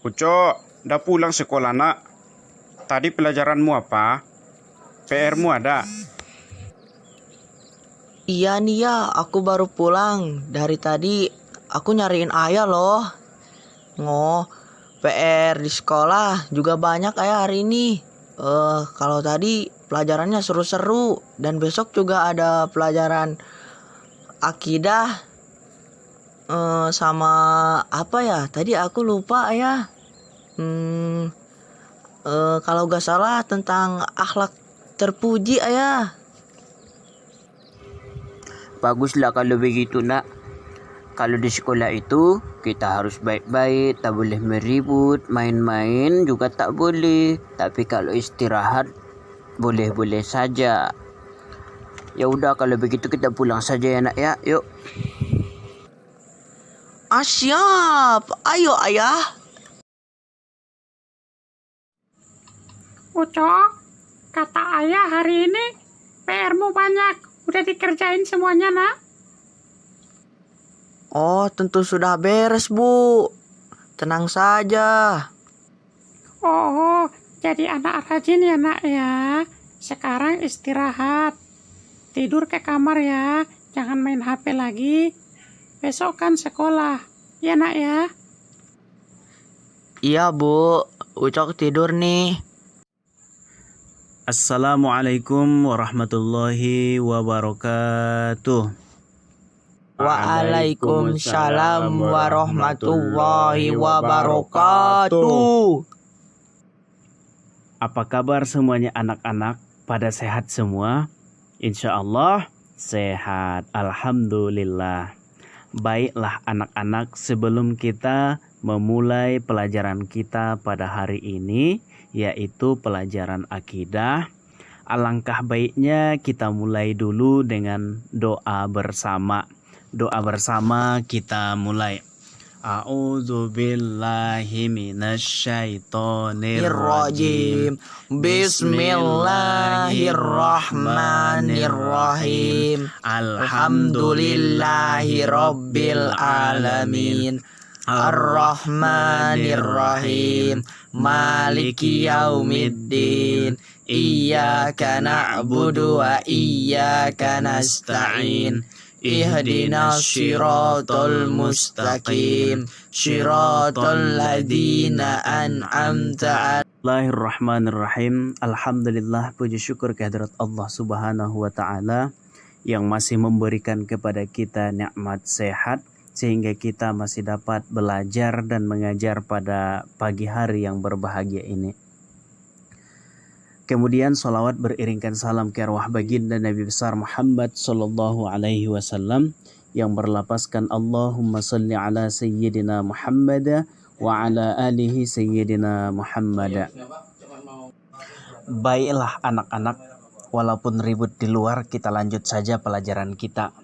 Ucok, udah pulang sekolah nak. Tadi pelajaranmu apa? PR-mu ada? Iya nih ya, aku baru pulang. Dari tadi aku nyariin ayah loh. PR di sekolah juga banyak ayah hari ini. Kalau tadi pelajarannya seru-seru dan besok juga ada pelajaran akidah. Sama apa ya? Tadi aku lupa ayah. Kalau gak salah tentang akhlak terpuji ayah. Baguslah kalau begitu nak. Kalau di sekolah itu kita harus baik-baik, tak boleh meribut, main-main juga tak boleh. Tapi kalau istirahat boleh-boleh saja. Ya udah kalau begitu kita pulang saja ya nak ya. Yuk. Siap. Ayo ayah. Ucok, kata ayah hari ini PR-mu banyak. Udah dikerjain semuanya, nak? Oh, tentu sudah beres, Bu. Tenang saja. Oh, jadi anak rajin ya, nak ya. Sekarang istirahat. Tidur ke kamar ya. Jangan main HP lagi. Besok kan sekolah. Ya, nak ya. Iya, Bu. Ucok tidur nih. Assalamualaikum warahmatullahi wabarakatuh. Waalaikumsalam warahmatullahi wabarakatuh. Apa kabar semuanya anak-anak? Pada sehat semua? Insya Allah sehat. Alhamdulillah. Baiklah anak-anak, sebelum kita memulai pelajaran kita pada hari ini, yaitu pelajaran akidah, alangkah baiknya kita mulai dulu dengan doa bersama. Doa bersama kita mulai. A'udzu billahi minasyaitonir rajim. Bismillahirrahmanirrahim. Alhamdulillahi rabbil alamin. Ar-Rahmanir-Rahim. Maliki yaumiddin. Iyyaka na'budu wa iyyaka nasta'in. Ihdinas siratal mustaqim. Siratal ladzina an'amta 'alaihim. Bismillahirrahmanirrahim. Alhamdulillah, puji syukur kehadirat Allah Subhanahu wa taala yang masih memberikan kepada kita nikmat sehat sehingga kita masih dapat belajar dan mengajar pada pagi hari yang berbahagia ini. Kemudian salawat beriringkan salam ke arwah baginda Nabi besar Muhammad sallallahu alaihi wasallam yang berlapaskan Allahumma salli ala sayyidina Muhammad wa ala alihi sayyidina Muhammad. Baiklah anak-anak, walaupun ribut di luar, kita lanjut saja pelajaran kita.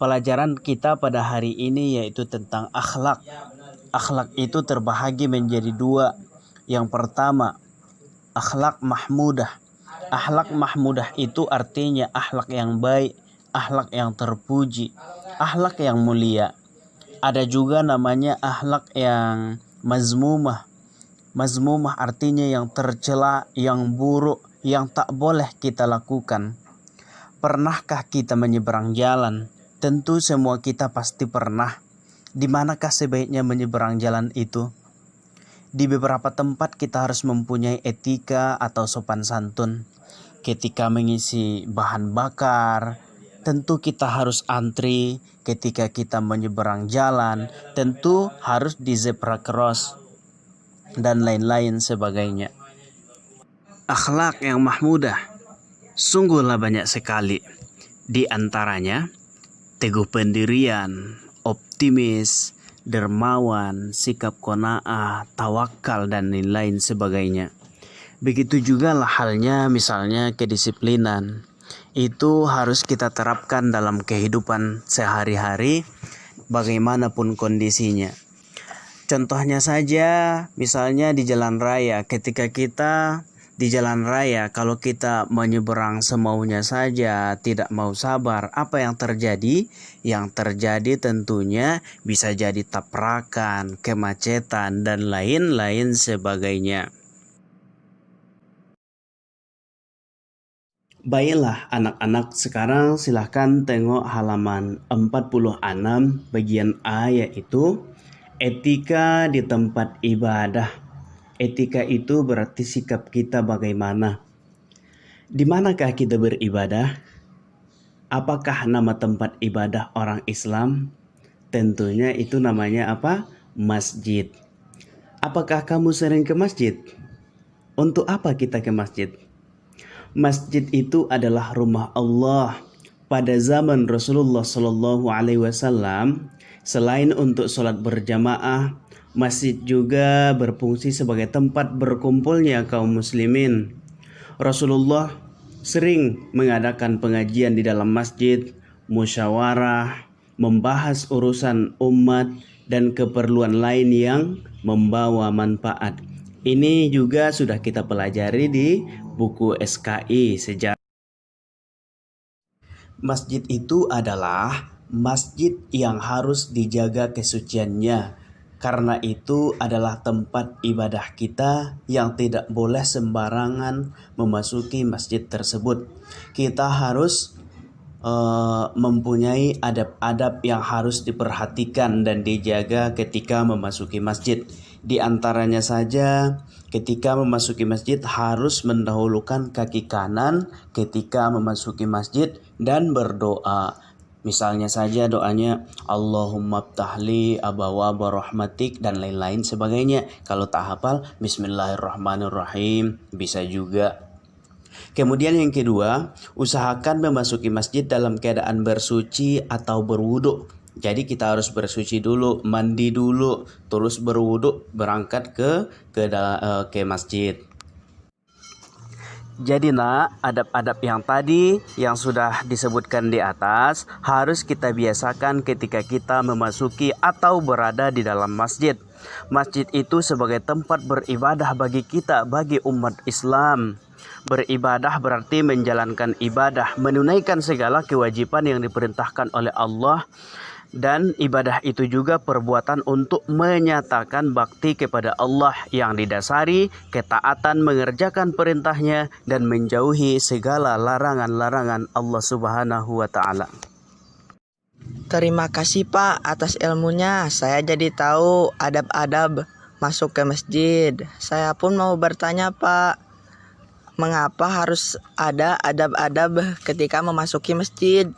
Pelajaran kita pada hari ini yaitu tentang akhlak. Akhlak itu terbahagi menjadi dua. Yang pertama, akhlak mahmudah. Akhlak mahmudah itu artinya akhlak yang baik, akhlak yang terpuji, akhlak yang mulia. Ada juga namanya akhlak yang mazmumah. Mazmumah artinya yang tercela, yang buruk, yang tak boleh kita lakukan. Pernahkah kita menyeberang jalan? Tentu semua kita pasti pernah. Di manakah sebaiknya menyeberang jalan itu? Di beberapa tempat kita harus mempunyai etika atau sopan santun. Ketika mengisi bahan bakar, tentu kita harus antri. Ketika kita menyeberang jalan, tentu harus di zebra cross dan lain-lain sebagainya. Akhlak yang mahmudah sungguhlah banyak sekali. Di antaranya teguh pendirian, optimis, dermawan, sikap qanaah, tawakal, dan lain-lain sebagainya. Begitu juga lah halnya misalnya kedisiplinan. Itu harus kita terapkan dalam kehidupan sehari-hari bagaimanapun kondisinya. Contohnya saja misalnya di jalan raya, ketika kita Di jalan raya, kalau kita menyeberang semaunya saja, tidak mau sabar, apa yang terjadi? Yang terjadi tentunya bisa jadi tabrakan, kemacetan, dan lain-lain sebagainya. Baiklah anak-anak, sekarang silahkan tengok halaman 46 bagian A, yaitu etika di tempat ibadah. Etika itu berarti sikap kita bagaimana. Di manakah kita beribadah? Apakah nama tempat ibadah orang Islam? Tentunya itu namanya apa? Masjid. Apakah kamu sering ke masjid? Untuk apa kita ke masjid? Masjid itu adalah rumah Allah. Pada zaman Rasulullah SAW, selain untuk sholat berjamaah, masjid juga berfungsi sebagai tempat berkumpulnya kaum muslimin. Rasulullah sering mengadakan pengajian di dalam masjid, musyawarah, membahas urusan umat dan keperluan lain yang membawa manfaat. Ini juga sudah kita pelajari di buku SKI sejarah. Masjid itu adalah masjid yang harus dijaga kesuciannya. Karena itu adalah tempat ibadah kita yang tidak boleh sembarangan memasuki masjid tersebut. Kita harus mempunyai adab-adab yang harus diperhatikan dan dijaga ketika memasuki masjid. Di antaranya saja, ketika memasuki masjid harus mendahulukan kaki kanan ketika memasuki masjid dan berdoa. Misalnya saja doanya Allahumma ftahli abwaaba rahmatik dan lain-lain sebagainya. Kalau tak hafal, Bismillahirrahmanirrahim bisa juga. Kemudian yang kedua, usahakan memasuki masjid dalam keadaan bersuci atau berwudu. Jadi kita harus bersuci dulu, mandi dulu, terus berwudu, berangkat ke masjid. Jadi adab-adab yang tadi yang sudah disebutkan di atas harus kita biasakan ketika kita memasuki atau berada di dalam masjid. Masjid itu sebagai tempat beribadah bagi kita, bagi umat Islam. Beribadah berarti menjalankan ibadah, menunaikan segala kewajiban yang diperintahkan oleh Allah. Dan ibadah itu juga perbuatan untuk menyatakan bakti kepada Allah yang didasari ketaatan mengerjakan perintahnya dan menjauhi segala larangan-larangan Allah Subhanahu wa Ta'ala. Terima kasih Pak atas ilmunya. Saya jadi tahu adab-adab masuk ke masjid. Saya pun mau bertanya Pak, mengapa harus ada adab-adab ketika memasuki masjid?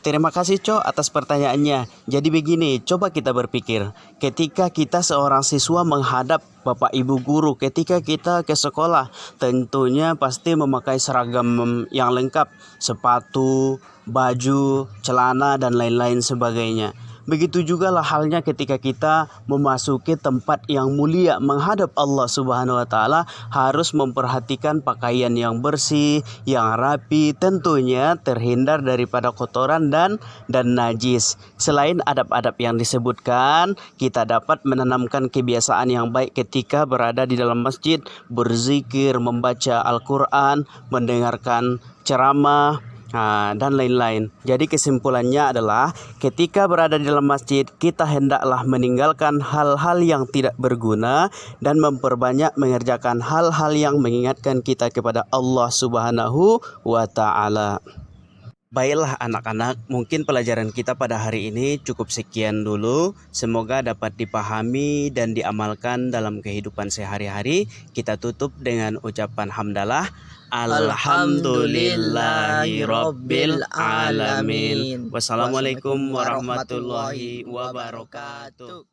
Terima kasih Cok atas pertanyaannya. Jadi begini, coba kita berpikir. Ketika kita seorang siswa menghadap Bapak Ibu guru, ketika kita ke sekolah, tentunya pasti memakai seragam yang lengkap, sepatu, baju, celana, dan lain-lain sebagainya. Begitu juga lah halnya ketika kita memasuki tempat yang mulia menghadap Allah Subhanahu wa Ta'ala, harus memperhatikan pakaian yang bersih, yang rapi, tentunya terhindar daripada kotoran dan najis. Selain adab-adab yang disebutkan, kita dapat menanamkan kebiasaan yang baik ketika berada di dalam masjid, berzikir, membaca Al-Quran, mendengarkan ceramah, dan lain-lain. Jadi kesimpulannya adalah ketika berada di dalam masjid, kita hendaklah meninggalkan hal-hal yang tidak berguna dan memperbanyak mengerjakan hal-hal yang mengingatkan kita kepada Allah Subhanahu wa Ta'ala. Baiklah anak-anak, mungkin pelajaran kita pada hari ini cukup sekian dulu. Semoga dapat dipahami dan diamalkan dalam kehidupan sehari-hari. Kita tutup dengan ucapan hamdalah. Alhamdulillahirabbil alamin. Wassalamualaikum warahmatullahi wabarakatuh.